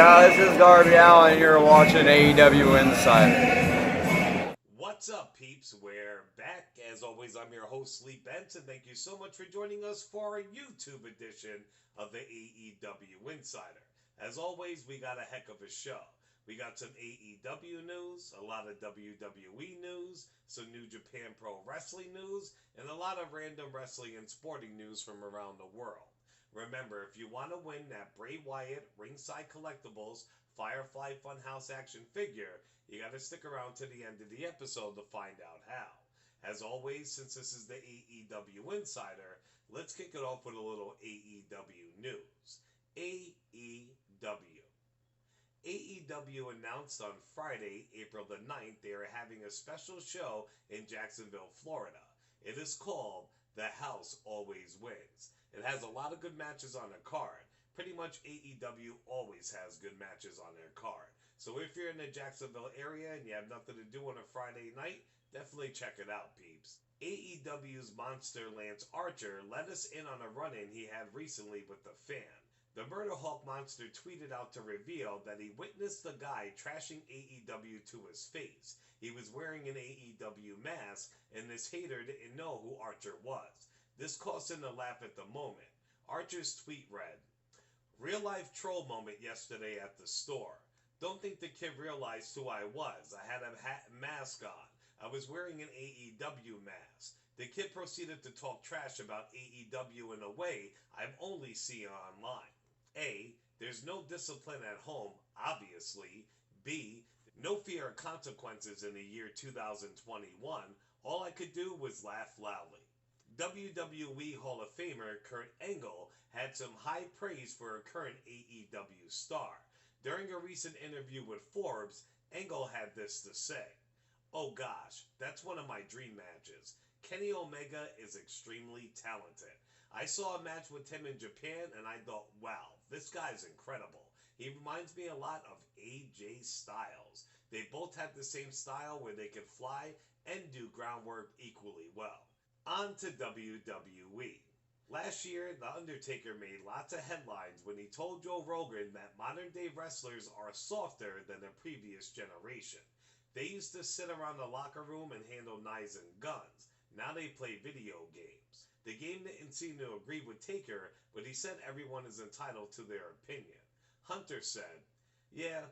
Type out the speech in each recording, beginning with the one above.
Yeah, this is Darby Allen. You're watching AEW Insider. What's up, peeps? We're back. As always, I'm your host, Lee Benson. Thank you so much for joining us for our YouTube edition of the AEW Insider. As always, we got a heck of a show. We got some AEW news, a lot of WWE news, some New Japan Pro Wrestling news, and a lot of random wrestling and sporting news from around the world. Remember, if you want to win that Bray Wyatt Ringside Collectibles Firefly Funhouse action figure, you got to stick around to the end of the episode to find out how. As always, since this is the AEW Insider, let's kick it off with a little AEW news. AEW. AEW announced on Friday, April the 9th, they are having a special show in Jacksonville, Florida. It is called The House Always Wins. It has a lot of good matches on their card. Pretty much AEW always has good matches on their card. So if you're in the Jacksonville area and you have nothing to do on a Friday night, definitely check it out, peeps. AEW's monster Lance Archer let us in on a run-in he had recently with the fan. The Murder Hawk monster tweeted out to reveal that he witnessed the guy trashing AEW to his face. He was wearing an AEW mask, and this hater didn't know who Archer was. This caused him to laugh at the moment. Archer's tweet read, "Real-life troll moment yesterday at the store. Don't think the kid realized who I was. I had a hat and mask on. I was wearing an AEW mask. The kid proceeded to talk trash about AEW in a way I've only seen online. A, there's no discipline at home, obviously. B, no fear of consequences in the year 2021. All I could do was laugh loudly." WWE Hall of Famer Kurt Angle had some high praise for a current AEW star. During a recent interview with Forbes, Angle had this to say, "Oh gosh, that's one of my dream matches. Kenny Omega is extremely talented. I saw a match with him in Japan and I thought, wow, this guy's incredible. He reminds me a lot of AJ Styles. They both have the same style where they can fly and do groundwork equally well." On to WWE. Last year, The Undertaker made lots of headlines when he told Joe Rogan that modern-day wrestlers are softer than the previous generation. They used to sit around the locker room and handle knives and guns. Now they play video games. The game didn't seem to agree with Taker, but he said everyone is entitled to their opinion. Hunter said, "Yeah,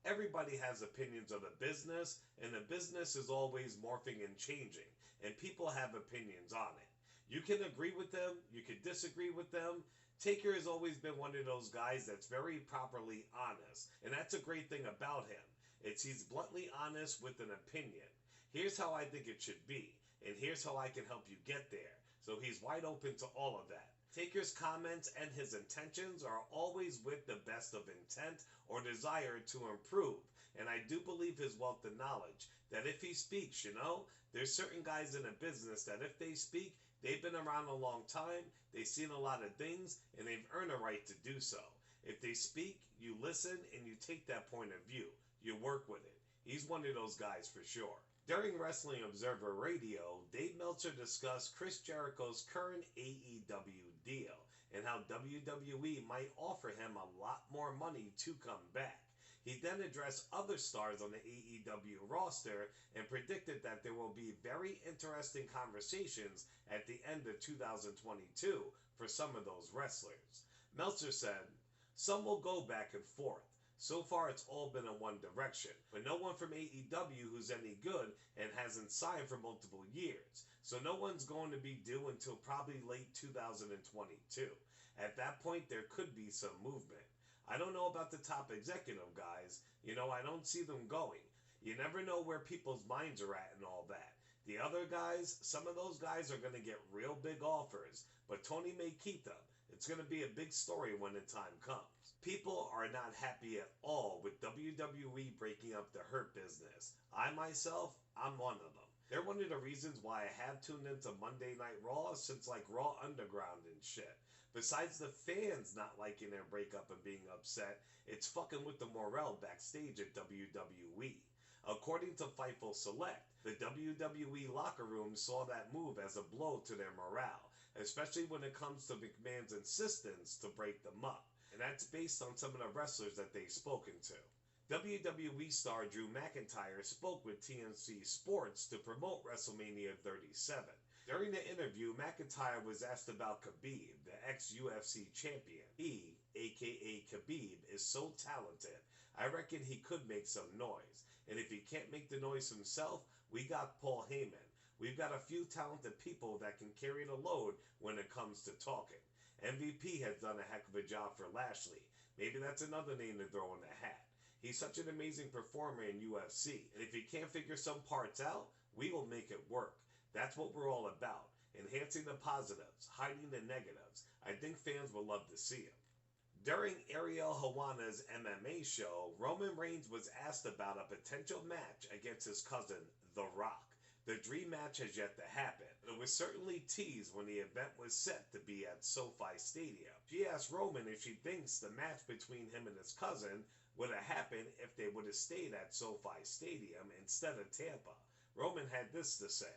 everybody has opinions of the business, and the business is always morphing and changing, and people have opinions on it. You can agree with them, you can disagree with them. Taker has always been one of those guys that's very properly honest, and that's a great thing about him. He's bluntly honest with an opinion. Here's how I think it should be, and here's how I can help you get there." So he's wide open to all of that. Taker's comments and his intentions are always with the best of intent or desire to improve, and I do believe his wealth of knowledge, that if he speaks, there's certain guys in the business that if they speak, they've been around a long time, they've seen a lot of things, and they've earned a right to do so. If they speak, you listen and you take that point of view. You work with it. He's one of those guys for sure. During Wrestling Observer Radio, Dave Meltzer discussed Chris Jericho's current AEW deal and how WWE might offer him a lot more money to come back. He then addressed other stars on the AEW roster and predicted that there will be very interesting conversations at the end of 2022 for some of those wrestlers. Meltzer said, "Some will go back and forth. So far it's all been in one direction, but no one from AEW who's any good and hasn't signed for multiple years. So no one's going to be due until probably late 2022. At that point there could be some movement. I don't know about the top executive guys. I don't see them going. You never know where people's minds are at and all that. The other guys, some of those guys are going to get real big offers, but Tony may keep them. It's going to be a big story when the time comes." People are not happy at all with WWE breaking up the Hurt business. I myself, I'm one of them. They're one of the reasons why I have tuned into Monday Night Raw since like Raw Underground and shit. Besides the fans not liking their breakup and being upset, it's fucking with the morale backstage at WWE. According to Fightful Select, the WWE locker room saw that move as a blow to their morale, especially when it comes to McMahon's insistence to break them up. and that's based on some of the wrestlers that they've spoken to. WWE star Drew McIntyre spoke with TNC Sports to promote WrestleMania 37. During the interview, McIntyre was asked about Khabib, the ex-UFC champion. He, aka Khabib, is so talented, I reckon he could make some noise. And if he can't make the noise himself, we got Paul Heyman. We've got a few talented people that can carry the load when it comes to talking. MVP has done a heck of a job for Lashley. Maybe that's another name to throw in the hat. He's such an amazing performer in UFC, and if he can't figure some parts out, we will make it work. That's what we're all about, enhancing the positives, hiding the negatives. I think fans will love to see him. During Ariel Helwani's MMA show, Roman Reigns was asked about a potential match against his cousin, The Rock. The dream match has yet to happen, but it was certainly teased when the event was set to be at SoFi Stadium. She asked Roman if she thinks the match between him and his cousin would have happened if they would have stayed at SoFi Stadium instead of Tampa. Roman had this to say: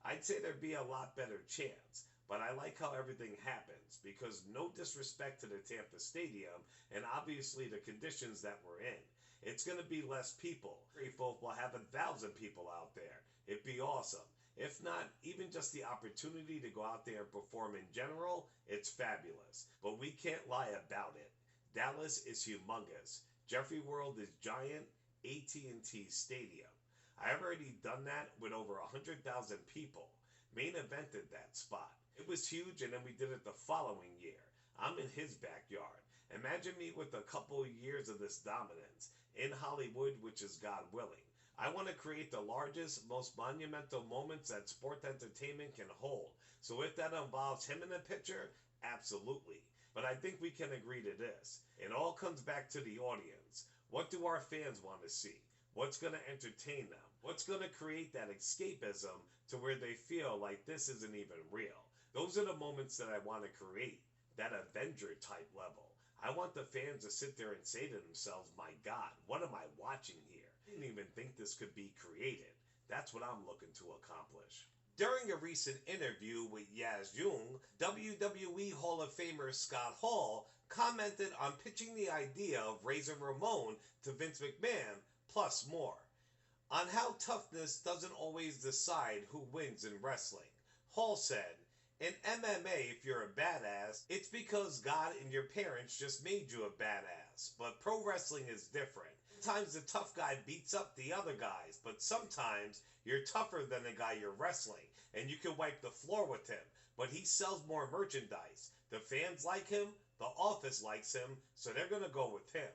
"I'd say there'd be a lot better chance, but I like how everything happens, because no disrespect to the Tampa Stadium and obviously the conditions that we're in. It's going to be less people. Great folk will have 1,000 people out there. It'd be awesome. If not, even just the opportunity to go out there and perform in general, it's fabulous. But we can't lie about it. Dallas is humongous. Jeffrey World is giant. AT&T Stadium. I've already done that with over 100,000 people. Main evented that spot. It was huge, and then we did it the following year. I'm in his backyard. Imagine me with a couple years of this dominance in Hollywood, which is God willing. I want to create the largest, most monumental moments that sport entertainment can hold. So if that involves him in the picture, absolutely. But I think we can agree to this. It all comes back to the audience. What do our fans want to see? What's going to entertain them? What's going to create that escapism to where they feel like this isn't even real? Those are the moments that I want to create, that Avenger type level. I want the fans to sit there and say to themselves, my God, what am I watching here? I didn't even think this could be created. That's what I'm looking to accomplish. During a recent interview with Yaz Jung, WWE Hall of Famer Scott Hall commented on pitching the idea of Razor Ramon to Vince McMahon, plus more, on how toughness doesn't always decide who wins in wrestling. Hall said, "In MMA, if you're a badass, it's because God and your parents just made you a badass. But pro wrestling is different. Sometimes the tough guy beats up the other guys, but sometimes you're tougher than the guy you're wrestling, and you can wipe the floor with him. But he sells more merchandise. The fans like him, the office likes him, so they're going to go with him."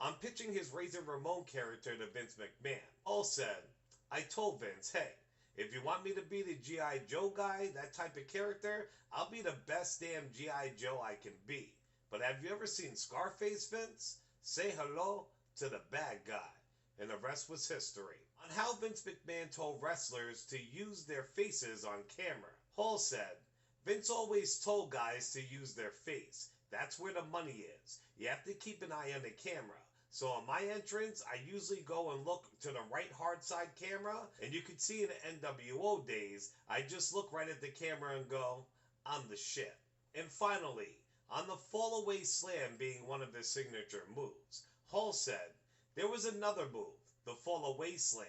On pitching his Razor Ramon character to Vince McMahon, Hall said, "I told Vince, hey, if you want me to be the G.I. Joe guy, that type of character, I'll be the best damn G.I. Joe I can be. But have you ever seen Scarface, Vince? Say hello to the bad guy." And the rest was history. On how Vince McMahon told wrestlers to use their faces on camera, Hall said, "Vince always told guys to use their face. That's where the money is. You have to keep an eye on the camera. So on my entrance, I usually go and look to the right hard side camera, and you can see in the NWO days, I just look right at the camera and go, I'm the shit." And finally, on the fall away slam being one of his signature moves, Hall said, there was another move, the fall away slam,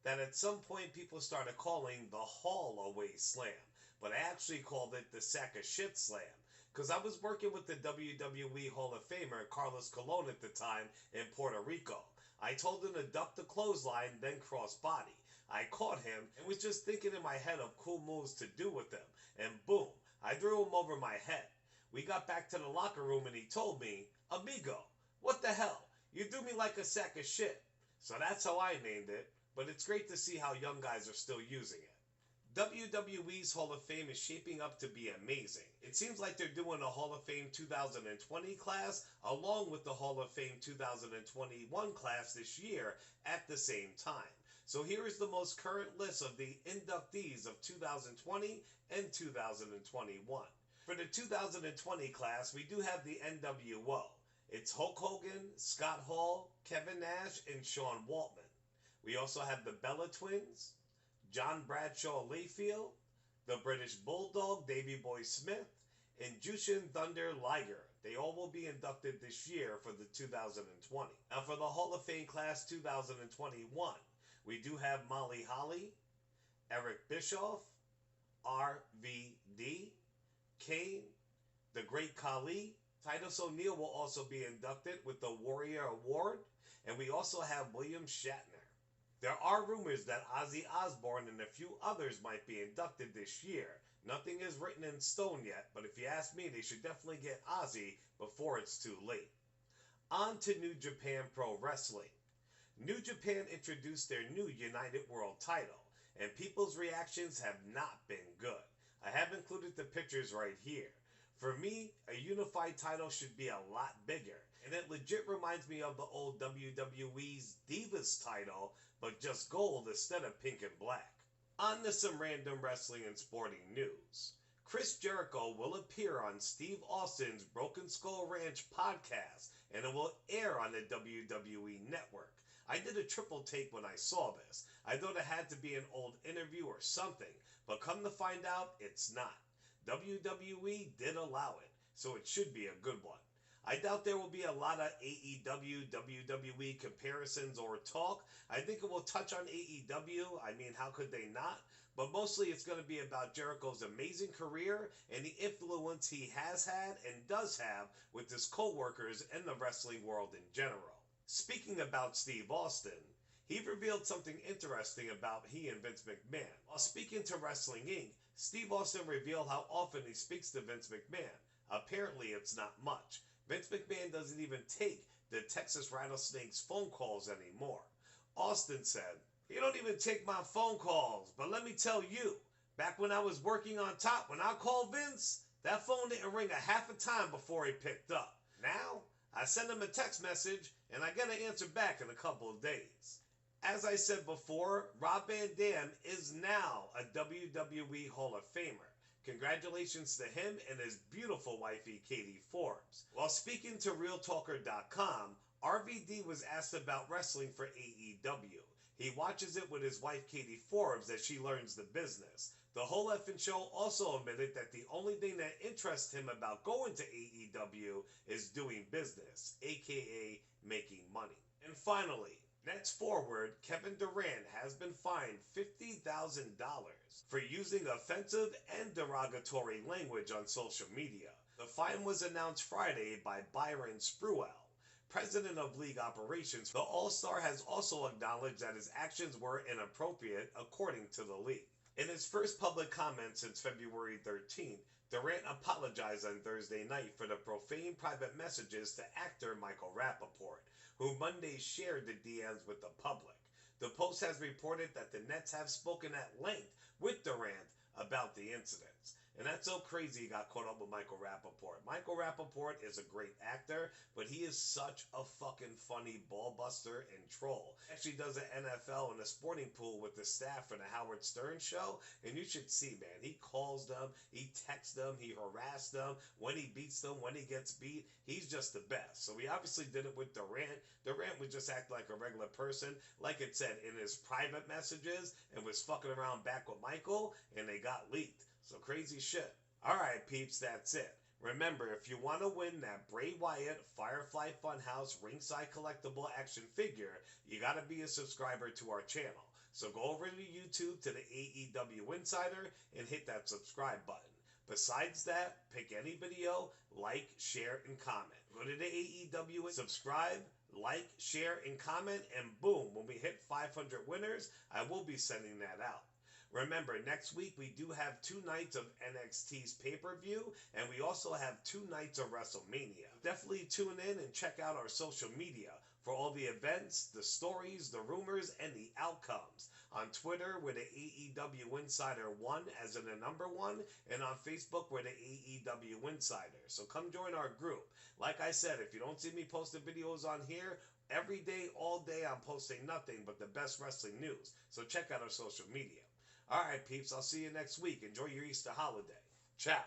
that at some point people started calling the haul away slam, but I actually called it the sack of shit slam. Because I was working with the WWE Hall of Famer Carlos Colon at the time in Puerto Rico. I told him to duck the clothesline, then cross body. I caught him and was just thinking in my head of cool moves to do with him. And boom, I threw him over my head. We got back to the locker room and he told me, "Amigo, what the hell? You threw me like a sack of shit." So that's how I named it. But it's great to see how young guys are still using it. WWE's Hall of Fame is shaping up to be amazing. It seems like they're doing a Hall of Fame 2020 class along with the Hall of Fame 2021 class this year at the same time. So here is the most current list of the inductees of 2020 and 2021. For the 2020 class, we do have the NWO. It's Hulk Hogan, Scott Hall, Kevin Nash, and Sean Waltman. We also have the Bella Twins, John Bradshaw Layfield, the British Bulldog Davey Boy Smith, and Jushin Thunder Liger. They all will be inducted this year for the 2020. Now for the Hall of Fame class 2021, we do have Molly Holly, Eric Bischoff, RVD, Kane, the Great Khali. Titus O'Neil will also be inducted with the Warrior Award, and we also have William Shatner. There are rumors that Ozzy Osbourne and a few others might be inducted this year. Nothing is written in stone yet, but if you ask me, they should definitely get Ozzy before it's too late. On to New Japan Pro Wrestling. New Japan introduced their new United World title, and people's reactions have not been good. I have included the pictures right here. For me, a unified title should be a lot bigger, and it legit reminds me of the old WWE's Divas title, but just gold instead of pink and black. On to some random wrestling and sporting news. Chris Jericho will appear on Steve Austin's Broken Skull Ranch podcast, and it will air on the WWE Network. I did a triple take when I saw this. I thought it had to be an old interview or something, but come to find out, it's not. WWE did allow it, so it should be a good one. I doubt there will be a lot of AEW, WWE comparisons or talk. I think it will touch on AEW. I mean, how could they not? But mostly it's going to be about Jericho's amazing career and the influence he has had and does have with his co-workers and the wrestling world in general. Speaking about Steve Austin, he revealed something interesting about he and Vince McMahon. While speaking to Wrestling Inc., Steve Austin revealed how often he speaks to Vince McMahon. Apparently it's not much. Vince McMahon doesn't even take the Texas Rattlesnakes phone calls anymore. Austin said, "You don't even take my phone calls, but let me tell you, back when I was working on top, when I called Vince, that phone didn't ring a half a time before he picked up. Now, I send him a text message and I get an answer back in a couple of days." As I said before, Rob Van Dam is now a WWE Hall of Famer. Congratulations to him and his beautiful wifey, Katie Forbes. While speaking to RealTalker.com, RVD was asked about wrestling for AEW. He watches it with his wife, Katie Forbes, as she learns the business. The whole effing show also admitted that the only thing that interests him about going to AEW is doing business, aka making money. And finally, next forward, Kevin Durant has been fined $50,000 for using offensive and derogatory language on social media. The fine was announced Friday by Byron Spruell, president of league operations. The All-Star has also acknowledged that his actions were inappropriate, according to the league. In his first public comment since February 13th, Durant apologized on Thursday night for the profane private messages to actor Michael Rappaport, who Monday shared the DMs with the public. The Post has reported that the Nets have spoken at length with Durant about the incidents. And that's so crazy he got caught up with Michael Rappaport. Michael Rappaport is a great actor, but he is such a fucking funny ball buster and troll. He actually does an NFL and a sporting pool with the staff for the Howard Stern show, and you should see, man. He calls them, he texts them, he harasses them, when he beats them, when he gets beat. He's just the best. So he obviously did it with Durant. Durant would just act like a regular person, like it said in his private messages, and was fucking around back with Michael, and they got leaked. So crazy shit. Alright peeps, that's it. Remember, if you want to win that Bray Wyatt Firefly Funhouse ringside collectible action figure, you gotta be a subscriber to our channel. So go over to YouTube to the AEW Insider and hit that subscribe button. Besides that, pick any video, like, share, and comment. Go to the AEW, subscribe, like, share, and comment, and boom, when we hit 500 winners, I will be sending that out. Remember, next week we do have 2 nights of NXT's pay-per-view, and we also have 2 nights of WrestleMania. Definitely tune in and check out our social media for all the events, the stories, the rumors, and the outcomes. On Twitter, we're the AEW Insider 1 as in the number 1, and on Facebook, we're the AEW Insider. So come join our group. Like I said, if you don't see me posting videos on here, every day, all day, I'm posting nothing but the best wrestling news. So check out our social media. Alright peeps, I'll see you next week. Enjoy your Easter holiday. Ciao.